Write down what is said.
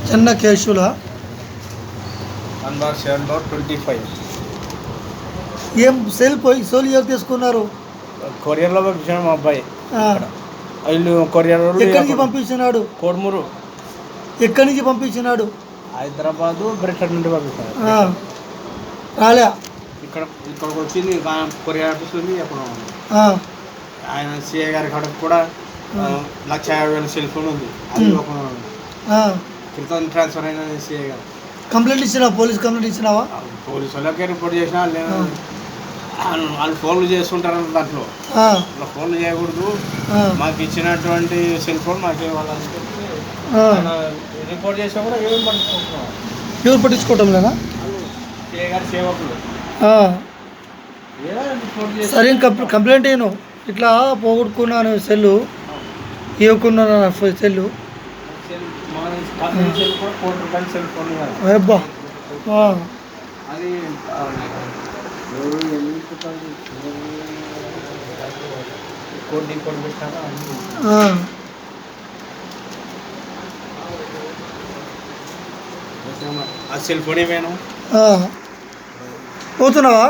చెన్న కేశుల 1/7/25. ఏం సెల్ పోయి సోలు ఎవరు తీసుకున్నారు? కొరియర్లో పంపించాడు మా అబ్బాయి. ఆ, వీళ్ళు కొరియర్ ఎక్కడి నుంచి పంపించినాడు? కోడుమూరు, ఎక్కడి నుంచి పంపించినాడు? హైదరాబాదు, బ్రిటన్ నుండి పంపించాడు. ఆ, రాలే. ఇక్కడికి వచ్చింది కొరియర్ ఆఫీస్ ఉంది. అప్పుడు ఆ, ఆయన సిఐ గారి కాడకు కూడా 1,50,000 సెల్ ఫోన్ ఉంది. అది ఒక ఆ. క్రితం ట్రాన్స్ఫర్ అయిన సిఐ గారు కంప్లైంట్ ఇచ్చినావా? పోలీస్ కంప్లైంట్ ఇచ్చినావా? పోలీసు వాళ్ళకే రిపోర్ట్ చేసినా వాళ్ళు ఫోన్లు చేస్తుంటారు దాంట్లో. అలా ఫోన్లు చేయకూడదు, మాకు ఇచ్చినటువంటి సెల్ ఫోన్ మాకు ఇవ్వాలని చెప్పి రిపోర్ట్ చేసినా కూడా ఏమేమి పట్టించుకుంటున్నాం. ఎవరు పట్టించుకోవటం లేదా? సిఐ గారి సేవకులు సరే కంప్లైంట్ అయ్యాను, ఇట్లా పోగొట్టుకున్నాను సెల్లు, ఇవ్వకున్నాను సెల్లు. సెల్ కూడా ₹1,00,00,000 సెల్ ఫోన్ అబ్బా. అది కోడి పెట్టారా ఆ సెల్ ఫోన్ ఏమైనా పోతున్నావా?